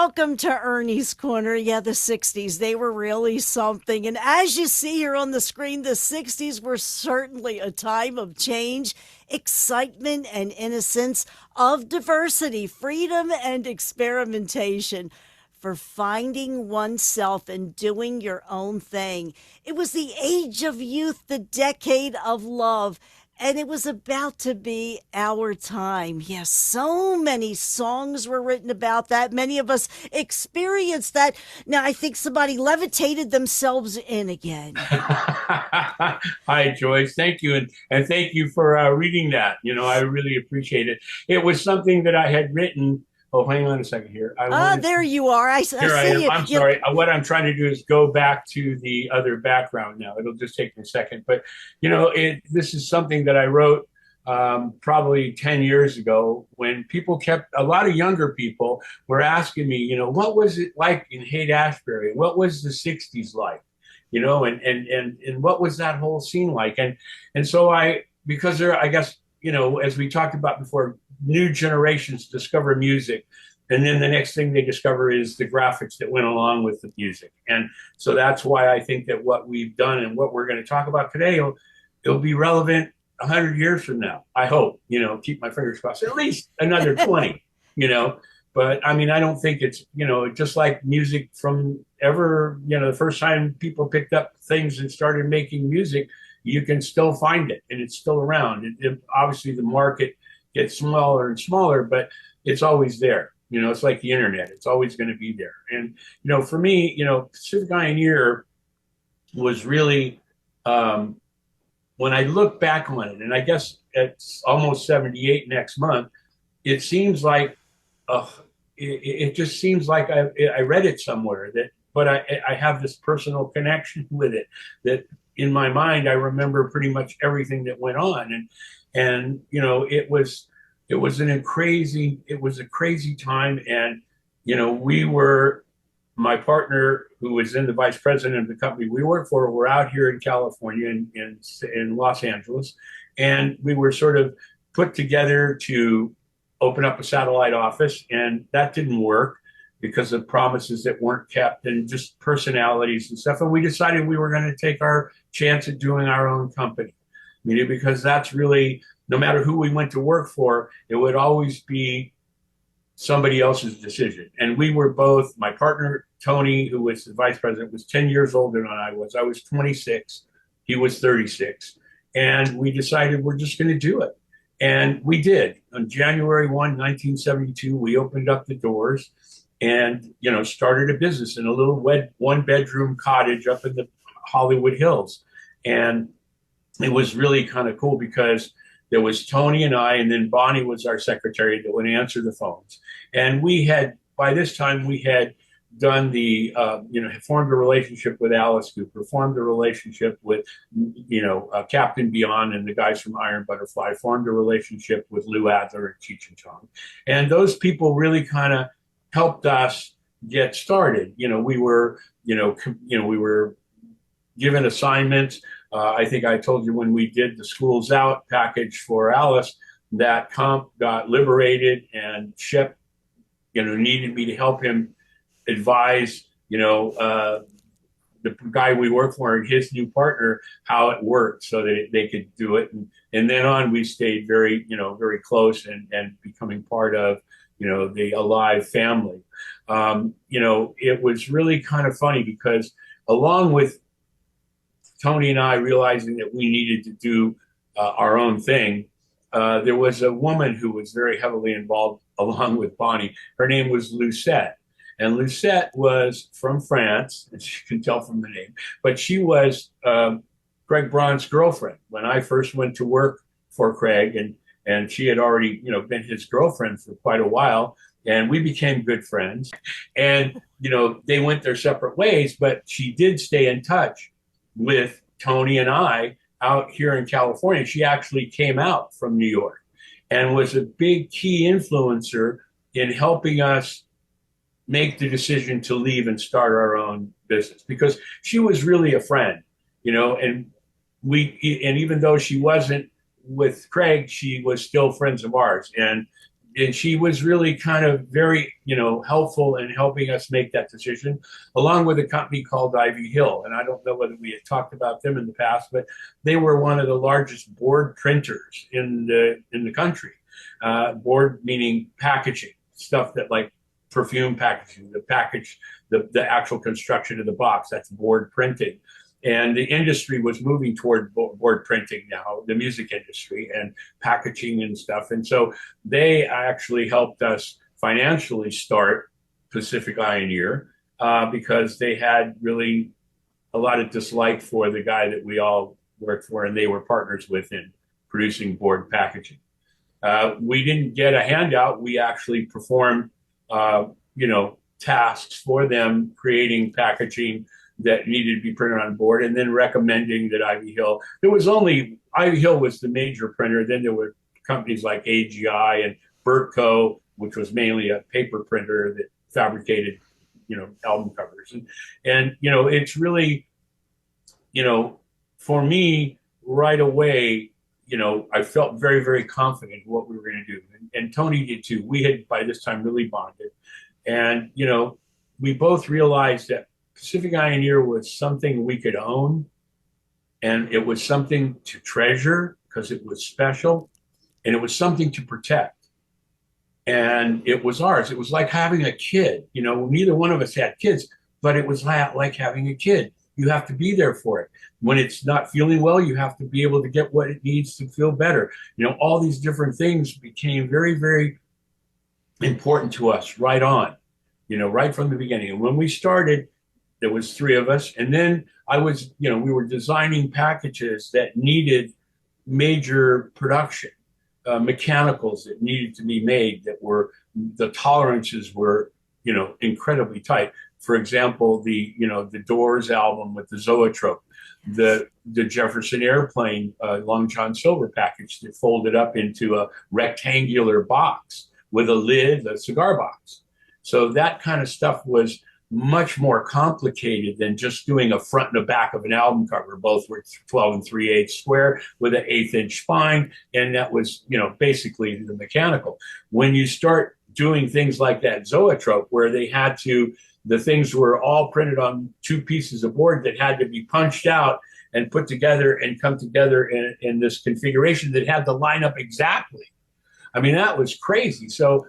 Welcome to Ernie's Corner. Yeah, the 60s, they were really something. And as you see here on the screen, the 60s were certainly a time of change, excitement, and innocence, of diversity, freedom, and experimentation. For finding oneself and doing your own thing. It was the age of youth, the decade of love. And it was about to be our time. Yes, so many songs were written about that. Many of us experienced that. Now, I think somebody levitated themselves in again. Hi, Joyce. Thank you. And thank you for reading that. I really appreciate it. It was something that I had written. Oh, hang on a second here. I Ah, wanted there you are. I Here I am. see you. I'm sorry. What I'm trying to do is go back to the other background now. It'll just take me a second. But, this is something that I wrote probably 10 years ago when a lot of younger people were asking me, what was it like in Haight-Ashbury? What was the 60s like? And what was that whole scene like? And so because I guess, as we talked about before, new generations discover music. And then the next thing they discover is the graphics that went along with the music. And so that's why I think that what we've done and what we're going to talk about today, it'll be relevant 100 years from now. I hope, keep my fingers crossed, at least another 20, But I mean, I don't think it's, just like music from ever, the first time people picked up things and started making music, you can still find it and it's still around. Obviously, the market gets smaller and smaller, but it's always there. It's like the internet. It's always going to be there. And, for me, Pacific Pioneer was really, when I look back on it, and I guess it's almost 78 next month, it seems like, it just seems like I read it somewhere but I have this personal connection with it that in my mind, I remember pretty much everything that went on. And it was a crazy time. And, my partner, who was then the vice president of the company we worked for, were out here in California in Los Angeles. And we were sort of put together to open up a satellite office. And that didn't work because of promises that weren't kept and just personalities and stuff. And we decided we were going to take our chance at doing our own company. Because that's really, no matter who we went to work for, it would always be somebody else's decision. And we were both, my partner, Tony, who was the vice president, was 10 years older than I was. I was 26. He was 36. And we decided we're just going to do it. And we did. On January 1, 1972, we opened up the doors and, started a business in a little one-bedroom cottage up in the Hollywood Hills. And it was really kind of cool because there was Tony and I, and then Bonnie was our secretary that would answer the phones. And by this time, we had done formed a relationship with Alice Cooper, formed a relationship with, Captain Beyond and the guys from Iron Butterfly, formed a relationship with Lou Adler and Cheech and Chong. And those people really kind of helped us get started. We were given assignments. I think I told you when we did the Schools Out package for Alice, that comp got liberated and Shep, needed me to help him advise, the guy we work for and his new partner, how it worked so that they could do it. And then on, we stayed very, very close and becoming part of, the Alive family. It was really kind of funny because along with Tony and I realizing that we needed to do our own thing, there was a woman who was very heavily involved along with Bonnie. Her name was Lucette. And Lucette was from France, as you can tell from the name, but she was Craig Braun's girlfriend when I first went to work for Craig, and she had already, been his girlfriend for quite a while, and we became good friends. And, they went their separate ways, but she did stay in touch with Tony and I out here in California. She actually came out from New York and was a big key influencer in helping us make the decision to leave and start our own business because she was really a friend, and even though she wasn't with Craig, she was still friends of ours. And and she was really kind of very, helpful in helping us make that decision, along with a company called Ivy Hill. And I don't know whether we had talked about them in the past, but they were one of the largest board printers in the country. Board meaning packaging, stuff that like perfume packaging, the package, the actual construction of the box, that's board printing. And the industry was moving toward board printing now, the music industry and packaging and stuff. And so they actually helped us financially start Pacific Eye and Ear because they had really a lot of dislike for the guy that we all worked for, and they were partners with in producing board packaging. We didn't get a handout. We actually performed, tasks for them, creating packaging that needed to be printed on board, and then recommending that Ivy Hill. Ivy Hill was the major printer. Then there were companies like AGI and Bertco, which was mainly a paper printer that fabricated, album covers. And it's really, for me right away, I felt very, very confident in what we were going to do. And Tony did too. We had by this time really bonded. And, we both realized that Pacific Eye and Ear was something we could own, and it was something to treasure because it was special, and it was something to protect. And it was ours. It was like having a kid. Neither one of us had kids, but it was like having a kid. You have to be there for it. When it's not feeling well, you have to be able to get what it needs to feel better. All these different things became very, very important to us right on, right from the beginning. And when we started, there was three of us. And then we were designing packages that needed major production, mechanicals that needed to be made the tolerances were, incredibly tight. For example, the Doors album with the Zoetrope, the Jefferson Airplane Long John Silver package that folded up into a rectangular box with a lid, a cigar box. So that kind of stuff was much more complicated than just doing a front and a back of an album cover. Both were 12 3/8 square with an 1/8 spine. And that was, basically the mechanical. When you start doing things like that Zoetrope, where the things were all printed on two pieces of board that had to be punched out and put together and come together in this configuration that had to line up exactly. I mean, that was crazy. So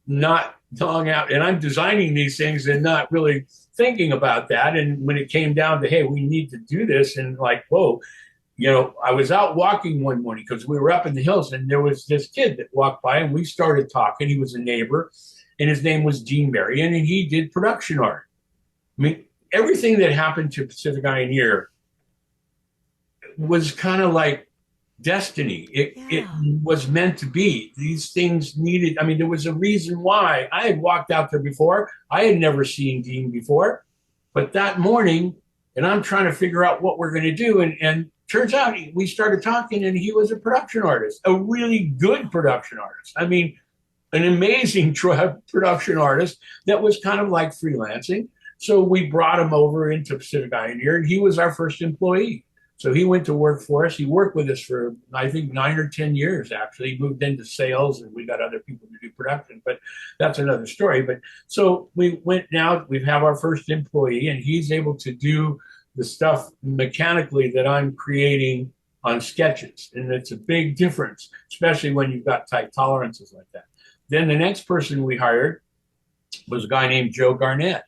not long out, and I'm designing these things and not really thinking about that. And when it came down to, hey, we need to do this, and like, whoa, I was out walking one morning because we were up in the hills, and there was this kid that walked by, and we started talking. He was a neighbor, and his name was Dean Marion, and he did production art. I mean, everything that happened to Pacific Eye and Ear was kind of like destiny. It was meant to be. These things needed, there was a reason why. I had walked out there before. I had never seen Dean before. But that morning, and I'm trying to figure out what we're going to do. And turns out we started talking, and he was a production artist, a really good production artist. An amazing production artist that was kind of like freelancing. So we brought him over into Pacific Eye and Ear, and he was our first employee. So he went to work for us. He worked with us for, I think, 9 or 10 years, actually. He moved into sales, and we got other people to do production, but that's another story. But so we have our first employee, and he's able to do the stuff mechanically that I'm creating on sketches. And it's a big difference, especially when you've got tight tolerances like that. Then the next person we hired was a guy named Joe Garnett,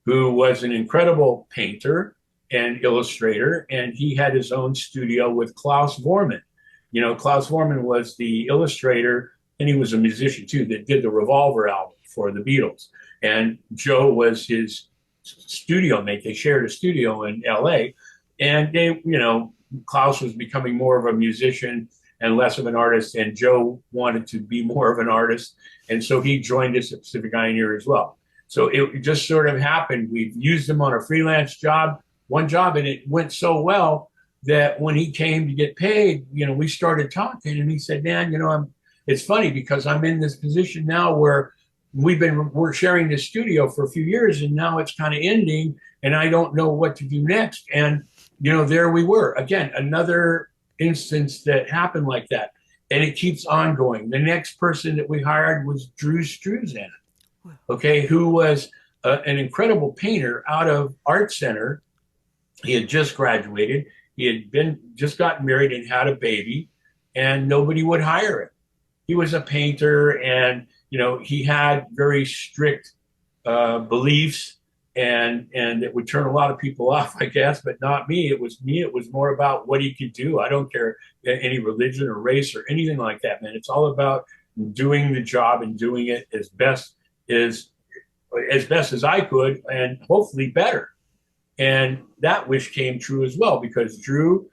who was an incredible painter and illustrator, and he had his own studio with Klaus Vormann. Klaus Vormann was the illustrator, and he was a musician too, that did the Revolver album for the Beatles. And Joe was his studio mate. They shared a studio in LA, and Klaus was becoming more of a musician and less of an artist, and Joe wanted to be more of an artist, and so he joined us at Pacific Eye and Ear as well. So it just sort of happened. We've used him on a freelance one job, and it went so well that when he came to get paid, we started talking, and he said, "Man, it's funny because I'm in this position now where we're sharing this studio for a few years, and now it's kind of ending, and I don't know what to do next." And there we were again, another instance that happened like that. and it keeps on going. The next person that we hired was Drew Struzan, okay, who was an incredible painter out of Art Center. He had just graduated. He had been just gotten married and had a baby, and nobody would hire him. He was a painter, and he had very strict beliefs, and it would turn a lot of people off, I guess, but not me. It was me. It was more about what he could do. I don't care any religion or race or anything like that, man. It's all about doing the job and doing it as best as I could, and hopefully better. And that wish came true as well, because Drew,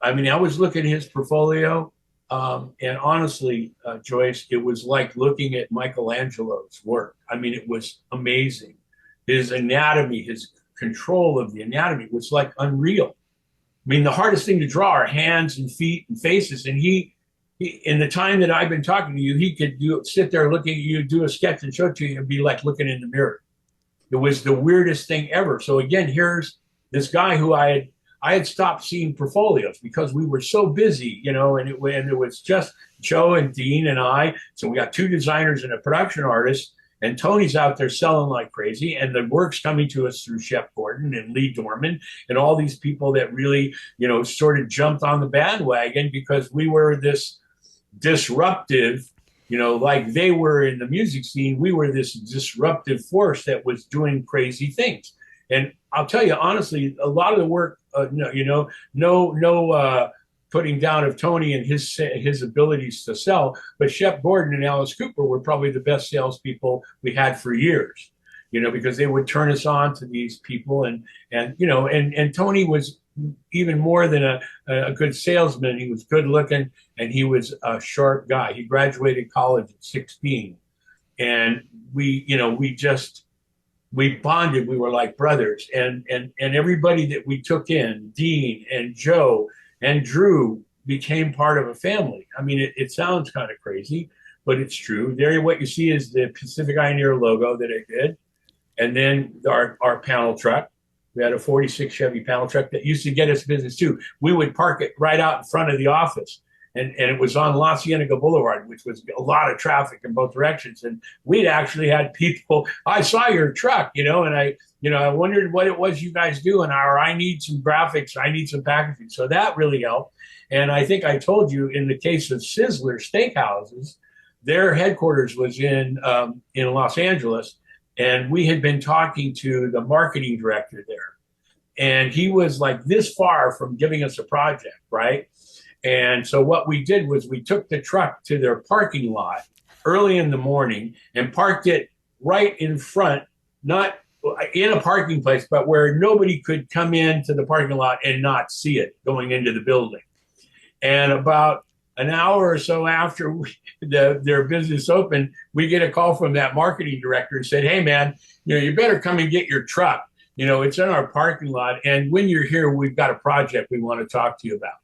I mean, I was looking at his portfolio, and honestly, Joyce, it was like looking at Michelangelo's work. I mean, it was amazing. His anatomy, his control of the anatomy was like unreal. I mean, the hardest thing to draw are hands and feet and faces. And he in the time that I've been talking to you, he could sit there looking at you, do a sketch and show it to you, and be like looking in the mirror. It was the weirdest thing ever. So again, here's this guy who I had stopped seeing portfolios because we were so busy, and it was just Joe and Dean and I. So we got two designers and a production artist, and Tony's out there selling like crazy, and the work's coming to us through Shep Gordon and Lee Dorman and all these people that really, sort of jumped on the bandwagon because we were this disruptive, like they were in the music scene. We were this disruptive force that was doing crazy things. And I'll tell you honestly, a lot of the work, no putting down of Tony and his abilities to sell, but Shep Gordon and Alice Cooper were probably the best salespeople we had for years, because they would turn us on to these people, and Tony was even more than a good salesman. He was good looking, and he was a sharp guy. He graduated college at 16, and we bonded. We were like brothers, and everybody that we took in, Dean and Joe and Drew, became part of a family. I mean, it sounds kind of crazy, but it's true. There, what you see is the Pacific Pioneer logo that I did, and then our panel truck. We had a 46 Chevy panel truck that used to get us business too. We would park it right out in front of the office. And it was on La Cienega Boulevard, which was a lot of traffic in both directions. And we'd actually had people, I saw your truck, and I wondered what it was you guys do. And I need some graphics, I need some packaging. So that really helped. And I think I told you, in the case of Sizzler Steakhouses, their headquarters was in Los Angeles. And we had been talking to the marketing director there. And he was like this far from giving us a project, right? And so what we did was we took the truck to their parking lot early in the morning and parked it right in front, not in a parking place, but where nobody could come into the parking lot and not see it going into the building. And about an hour or so after their business opened, we get a call from that marketing director and said, "Hey, man, you better come and get your truck. It's in our parking lot. And when you're here, we've got a project we want to talk to you about."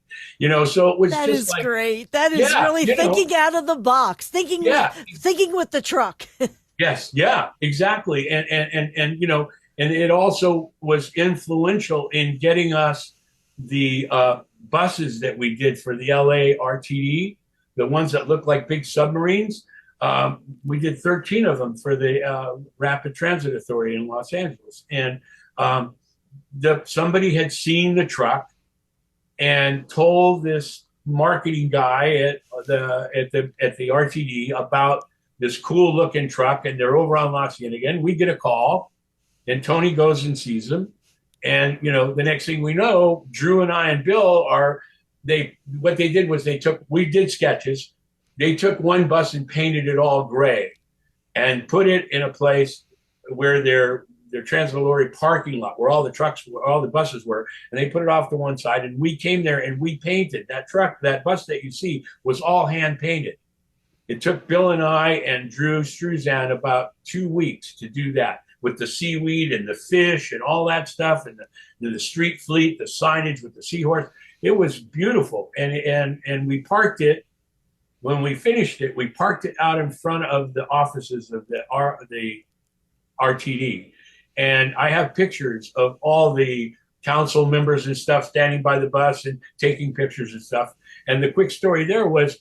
So it was that just is like, really thinking out of the box, thinking with the truck. Yes, yeah, exactly. And it also was influential in getting us the buses that we did for the LA RTD, the ones that look like big submarines. We did 13 of them for the Rapid Transit Authority in Los Angeles. And somebody had seen the truck and told this marketing guy at the RTD about this cool looking truck, and they're over on La Cienega. And we get a call, and Tony goes and sees them. And the next thing we know, Drew and I and Bill what they did was we did sketches. They took one bus and painted it all gray and put it in a place where their Transit Authority parking lot, where all the buses were, and they put it off to one side. And we came there and we painted that bus that you see was all hand painted. It took Bill and I and Drew Struzan about 2 weeks to do that, with the seaweed and the fish and all that stuff, and the street fleet, the signage with the seahorse. It was beautiful. And we parked it. When we finished it, we parked it out in front of the offices of the RTD. And I have pictures of all the council members and stuff standing by the bus and taking pictures and stuff. And the quick story there was,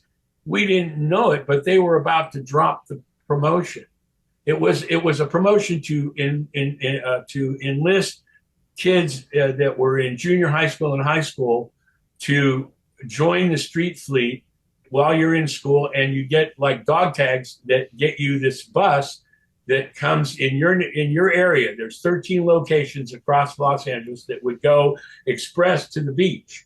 we didn't know it, but they were about to drop the promotion. It was a promotion to enlist kids that were in junior high school and high school to join the street fleet while you're in school, and you get like dog tags that get you this bus that comes in your area. There's 13 locations across Los Angeles that would go express to the beach.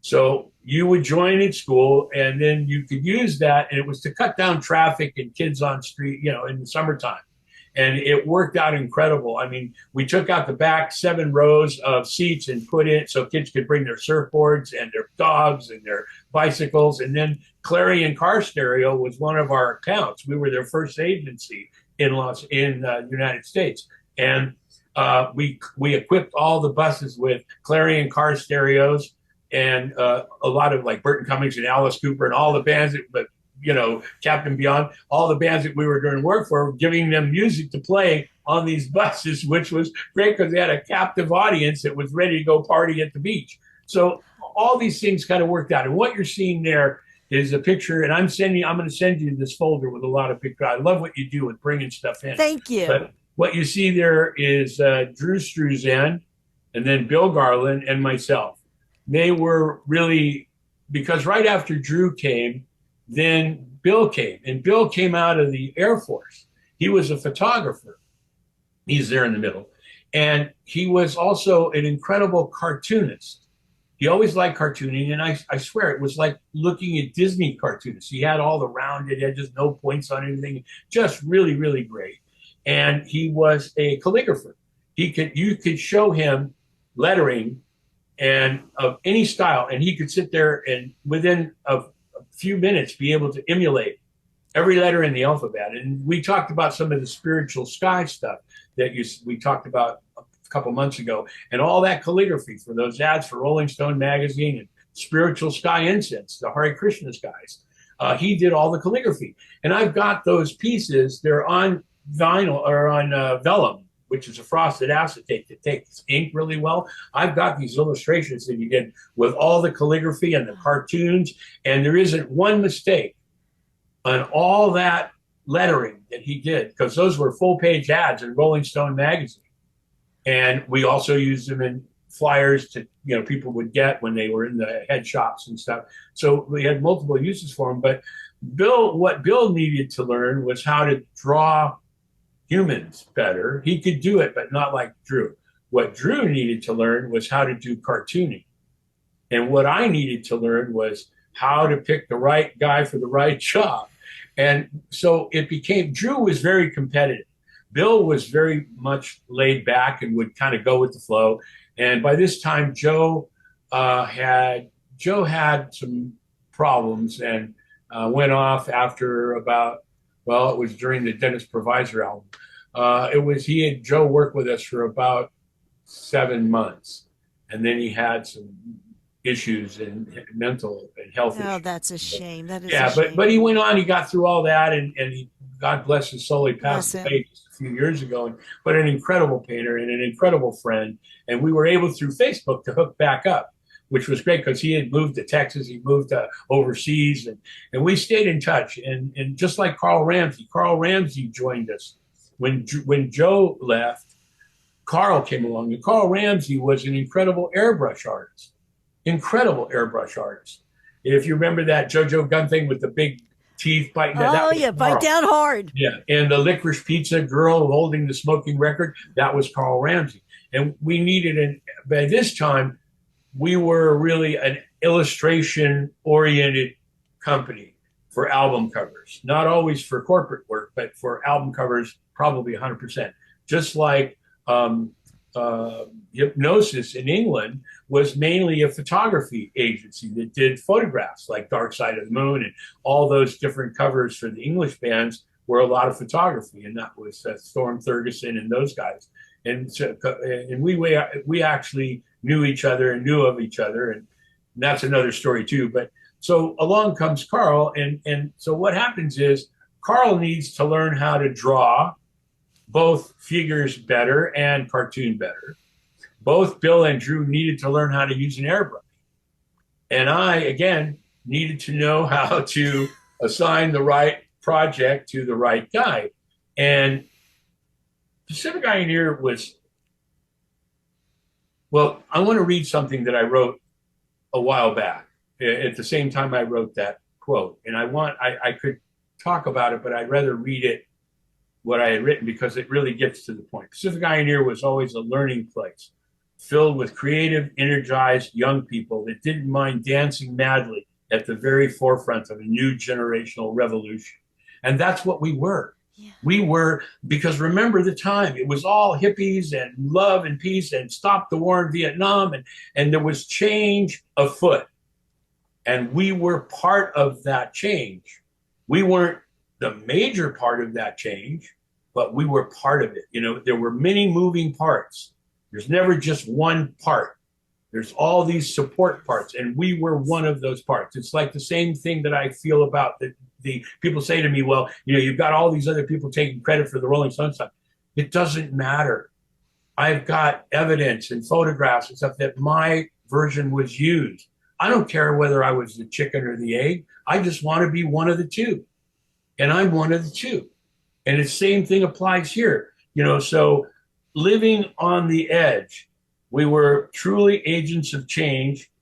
So you would join in school, and then you could use that, and it was to cut down traffic and kids on street, in the summertime. And it worked out incredible. I mean, we took out the back 7 rows of seats and put in so kids could bring their surfboards and their dogs and their bicycles. And then Clarion Car Stereo was one of our accounts. We were their first agency in the United States, and we equipped all the buses with Clarion Car Stereos, and a lot of like Burton Cummings and Alice Cooper and all the bands that, Captain Beyond, all the bands that we were doing work for, giving them music to play on these buses, which was great because they had a captive audience that was ready to go party at the beach. So all these things kind of worked out. And what you're seeing there is a picture, and I'm going to send you this folder with a lot of pictures. I love what you do with bringing stuff in. Thank you. But what you see there is Drew Struzan, and then Bill Garland and myself. They were really, because right after Drew came, then Bill came, and Bill came out of the Air Force. He was a photographer. He's there in the middle. And he was also an incredible cartoonist. He always liked cartooning, and I swear it was like looking at Disney cartoons. He had all the rounded edges, no points on anything, just really, really great. And he was a calligrapher. You could show him lettering and of any style, and he could sit there and within a few minutes be able to emulate every letter in the alphabet. And we talked about some of the spiritual sky stuff that we talked about a couple months ago, and all that calligraphy for those ads for Rolling Stone magazine and Spiritual Sky Incense, the Hare Krishna skies. He did all the calligraphy, and I've got those pieces. They're on vinyl or on vellum, which is a frosted acetate that takes ink really well. I've got these illustrations that he did with all the calligraphy and the cartoons, and there isn't one mistake on all that lettering that he did, because those were full-page ads in Rolling Stone magazine. And we also used them in flyers to, people would get when they were in the head shops and stuff. So we had multiple uses for them. But what Bill needed to learn was how to draw humans better. He could do it, but not like Drew. What Drew needed to learn was how to do cartooning. And what I needed to learn was how to pick the right guy for the right job. And so it became, Drew was very competitive. Bill was very much laid back and would kind of go with the flow. And by this time, Joe had some problems and went off after about, well, it was during the Dennis Provisor album. Joe worked with us for about 7 months, and then he had some issues and mental and health issues. Oh, that's a shame. That is a shame. but he went on. He got through all that, and he, God bless his soul, he passed away just a few years ago. But an incredible painter and an incredible friend, and we were able through Facebook to hook back up, which was great because he had moved to Texas, he moved to overseas, and we stayed in touch. And just like Carl Ramsey joined us when Joe left. Carl came along, and Carl Ramsey was an incredible airbrush artist. If you remember that JoJo Gunn thing with the big teeth biting. Oh, yeah, bite down hard. Yeah, and the licorice pizza girl holding the smoking record, that was Carl Ramsey. And we needed by this time, we were really an illustration-oriented company for album covers. Not always for corporate work, but for album covers, probably 100%. Just like Hypnosis in England was mainly a photography agency that did photographs like Dark Side of the Moon, and all those different covers for the English bands were a lot of photography, and that was Storm Thurgeson and those guys. And so, and we actually knew each other and knew of each other, and that's another story too. But so along comes Carl, and so what happens is Carl needs to learn how to draw both figures better and cartoon better. Both Bill and Drew needed to learn how to use an airbrush. And I, again, needed to know how to assign the right project to the right guy. And Pacific Pioneer was, well, I want to read something that I wrote a while back at the same time I wrote that quote. And I could talk about it, but I'd rather read it, what I had written, because it really gets to the point. Pacific Pioneer was always a learning place filled with creative, energized young people that didn't mind dancing madly at the very forefront of a new generational revolution. And that's what we were. Yeah. We were, because remember the time, it was all hippies and love and peace and stop the war in Vietnam. And there was change afoot. And we were part of that change. We weren't the major part of that change, but we were part of it. You know, there were many moving parts. There's never just one part. There's all these support parts, and we were one of those parts. It's like the same thing that I feel about the people say to me, well, you know, you've got all these other people taking credit for the Rolling Stones stuff. It doesn't matter. I've got evidence and photographs and stuff that my version was used. I don't care whether I was the chicken or the egg. I just want to be one of the two. And I'm one of the two. And the same thing applies here. You know, so living on the edge, we were truly agents of change.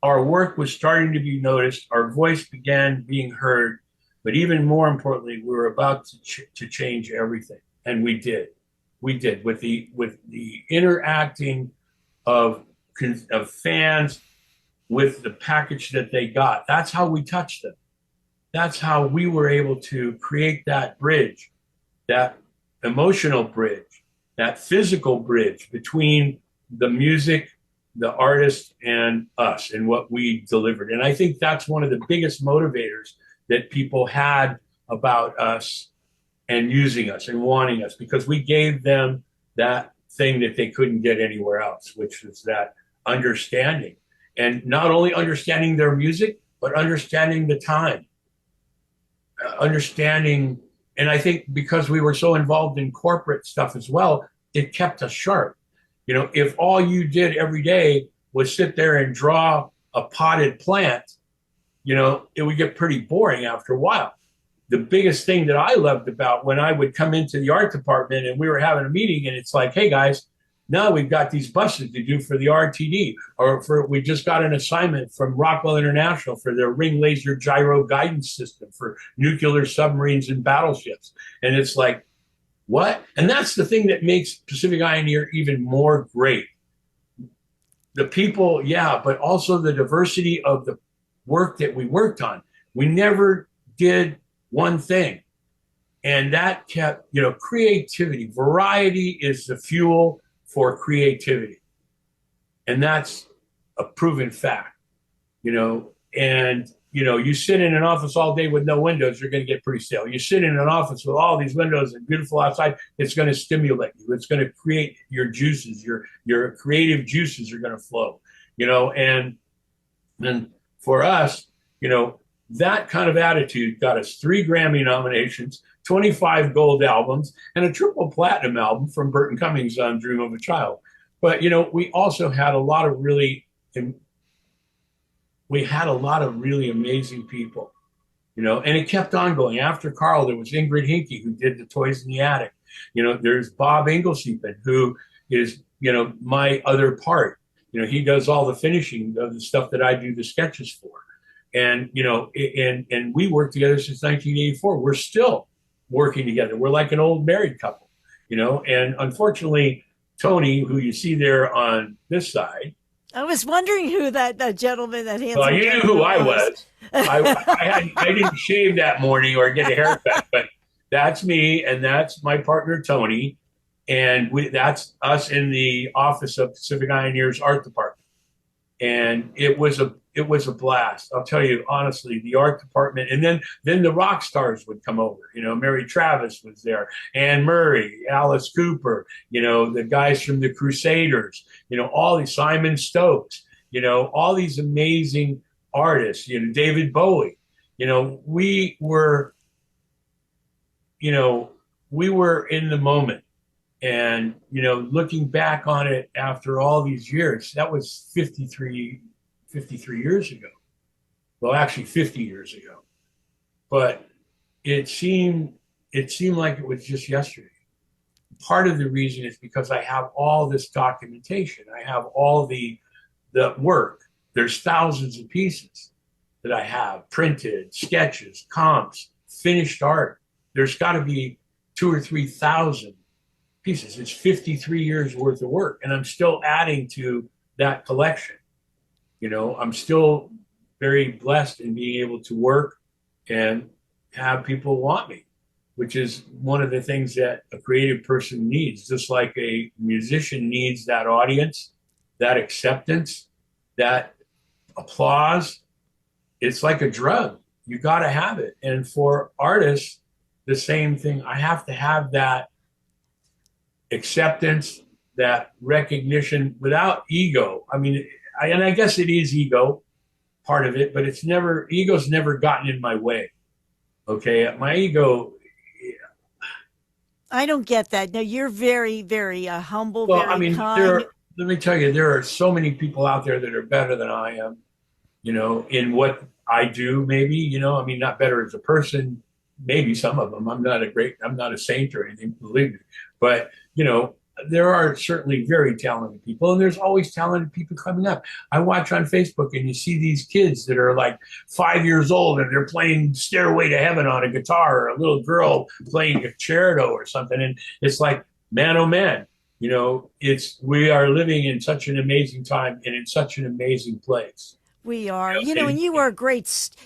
Our work was starting to be noticed. Our voice began being heard. But even more importantly, we were about to change everything. And we did. We did with the interacting of fans with the package that they got. That's how we touched them. That's how we were able to create that bridge, that emotional bridge, that physical bridge between the music, the artist, and us and what we delivered. And I think that's one of the biggest motivators that people had about us and using us and wanting us, because we gave them that thing that they couldn't get anywhere else, which was that understanding. And not only understanding their music, but understanding the time. Understanding, and I think because we were so involved in corporate stuff as well, it kept us sharp. You know, if all you did every day was sit there and draw a potted plant, you know, it would get pretty boring after a while. The biggest thing that I loved about when I would come into the art department and we were having a meeting and it's like, hey guys, now we've got these buses to do for the RTD, or we just got an assignment from Rockwell International for their ring laser gyro guidance system for nuclear submarines and battleships. And it's like, what? And that's the thing that makes Pacific Pioneer even more great. The people, yeah, but also the diversity of the work that we worked on. We never did one thing. And that kept, you know, creativity. Variety is the fuel for creativity. And that's a proven fact, you know. And, you know, you sit in an office all day with no windows, you're going to get pretty stale. You sit in an office with all these windows and beautiful outside, it's going to stimulate you. It's going to create your juices, your creative juices are going to flow, you know. And for us, you know, that kind of attitude got us 3 Grammy nominations, 25 gold albums, and a triple platinum album from Burton Cummings on Dream of a Child. But, you know, we also had a lot of really amazing people, you know, and it kept on going. After Carl, there was Ingrid Hinke, who did the Toys in the Attic. You know, there's Bob Engelsiepen, who is, you know, my other part. You know, he does all the finishing of the stuff that I do the sketches for. And, you know, and we worked together since 1984. We're still working together. We're like an old married couple, you know. And unfortunately, Tony, who you see there on this side. I was wondering who that gentleman, that handsome Well, you knew who I was. I didn't shave that morning or get a haircut, but that's me, and that's my partner, Tony. And that's us in the office of Pacific Pioneer's art department. And it was a blast. I'll tell you honestly, the art department, and then the rock stars would come over. You know, Mary Travis was there, Anne Murray, Alice Cooper. You know, the guys from the Crusaders. You know, all these Simon Stokes. You know, all these amazing artists. You know, David Bowie. You know, we were in the moment. And, you know, looking back on it after all these years, that was 53 years ago. Well, actually 50 years ago. but it seemed like it was just yesterday. Part of the reason is because I have all this documentation. I have all the work. There's thousands of pieces that I have printed, sketches, comps, finished art. There's got to be 2 or 3 thousand pieces. It's 53 years worth of work, and I'm still adding to that collection. I'm still very blessed in being able to work and have people want me, which is one of the things that a creative person needs, just like a musician needs that audience, that acceptance, that applause. It's like a drug. You got to have it. And for artists, the same thing. I have to have that acceptance, that recognition without ego. I mean, and I guess it is ego, part of it, but ego's never gotten in my way. Okay. My ego. I don't get that. No, you're very, very humble, Well, I very mean, kind. let me tell you, there are so many people out there that are better than I am, in what I do, maybe, I mean, not better as a person, maybe some of them. I'm not a saint or anything, believe me. But, there are certainly very talented people, and there's always talented people coming up. I watch on Facebook and you see these kids that are like 5 years old and they're playing Stairway to Heaven on a guitar, or a little girl playing a concerto or something. And it's like, man, oh man, we are living in such an amazing time and in such an amazing place. We are, and you are a great,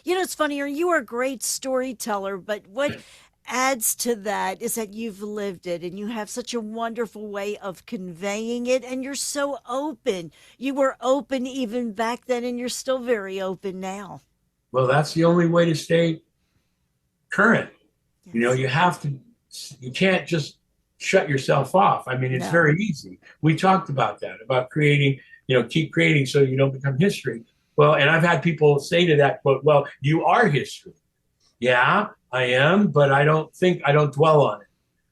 it's funny, you are a great storyteller, but what adds to that is that you've lived it and you have such a wonderful way of conveying it, and you're so open. You were open even back then, and you're still very open now. Well, that's the only way to stay current. Yes. You can't just shut yourself off. I mean, it's No. very easy. We talked about that, about creating, keep creating so you don't become history. Well, and I've had people say to that quote, well, you are history. Yeah, I am, but I don't dwell on it.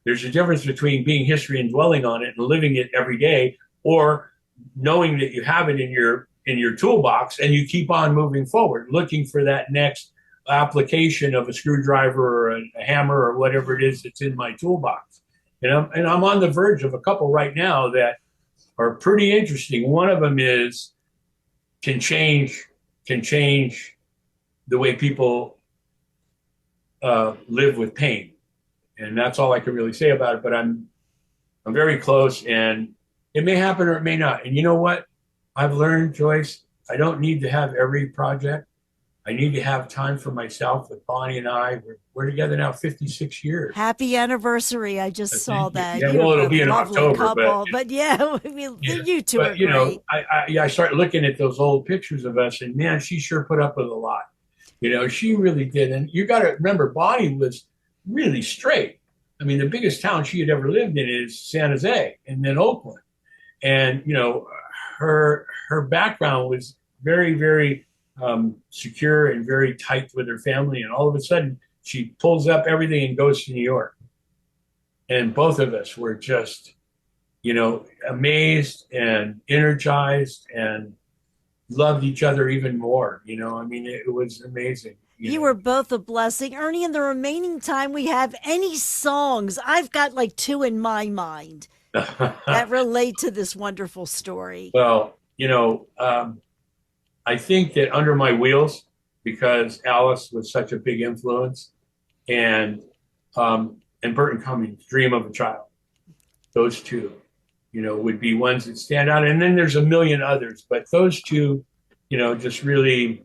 There's a difference between being history and dwelling on it and living it every day, or knowing that you have it in your toolbox and you keep on moving forward, looking for that next application of a screwdriver or a hammer or whatever it is that's in my toolbox. And I'm on the verge of a couple right now that are pretty interesting. One of them is can change the way people live with pain, and that's all I can really say about it. But I'm very close, and it may happen or it may not. And you know what? I've learned, Joyce, I don't need to have every project. I need to have time for myself. With Bonnie and we're together now 56 years. Happy anniversary. I just saw that. Yeah, You're well, it'll a be in lovely October, couple. But yeah, you two are great. I start looking at those old pictures of us, and man, she sure put up with a lot. She really did. And you got to remember, Bonnie was really straight. I mean, the biggest town she had ever lived in is San Jose, and then Oakland. And her background was very, very secure and very tight with her family. And all of a sudden, she pulls up everything and goes to New York. And both of us were just, amazed and energized and loved each other even more. I mean, it was amazing. You were both a blessing. Ernie, in the remaining time we have, any songs? I've got like two in my mind that relate to this wonderful story. Well, I think that Under My Wheels, because Alice was such a big influence, and Burton Cummings, Dream of a Child, those two, would be ones that stand out. And then there's a million others, but those two, just really,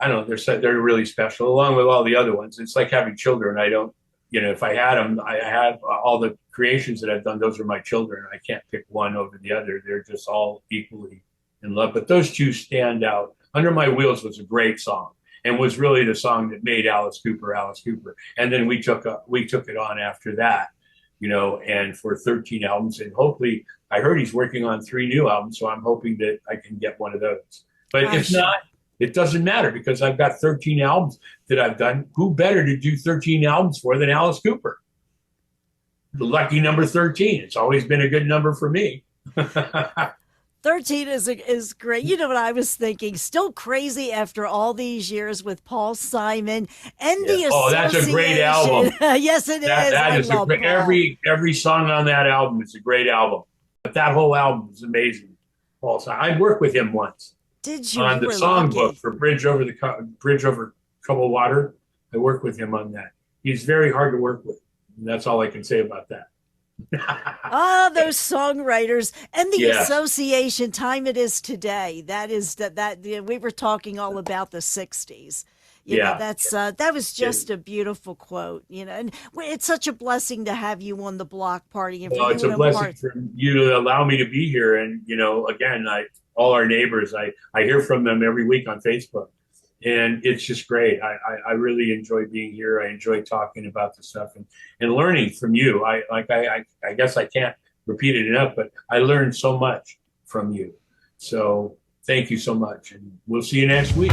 I don't know, they're really special, along with all the other ones. It's like having children. I don't, if I had them, I have all the creations that I've done. Those are my children. I can't pick one over the other. They're just all equally in love. But those two stand out. Under My Wheels was a great song, and was really the song that made Alice Cooper. And then we took it on after that, and for 13 albums. And hopefully, I heard he's working on 3 new albums, so I'm hoping that I can get one of those. But if not, it doesn't matter, because I've got 13 albums that I've done. Who better to do 13 albums for than Alice Cooper? The lucky number 13. It's always been a good number for me. 13 is great. You know what I was thinking? Still crazy after all these years with Paul Simon and Yeah. the Oh, that's a great association. album. Yes, it is. That I is a love great, Paul. every song on that album is a great album. But that whole album is amazing. Paul Simon. I worked with him once Did you? on You the were songbook lucky. for Bridge Over Troubled Water. I worked with him on that. He's very hard to work with. And that's all I can say about that. Ah, those songwriters and the Yes. association. Time it is today. That is that you know, we were talking all about the '60s. You know, Yeah. that's that was Yeah. just a beautiful quote. You know, and it's such a blessing to have you on the block party and for Well, you it's a to blessing impart. for you to allow me to be here. And, again, all our neighbors, I hear from them every week on Facebook. And it's just great. I really enjoy being here. I enjoy talking about this stuff and learning from you. I guess I can't repeat it enough, but I learned so much from you. So thank you so much. And we'll see you next week.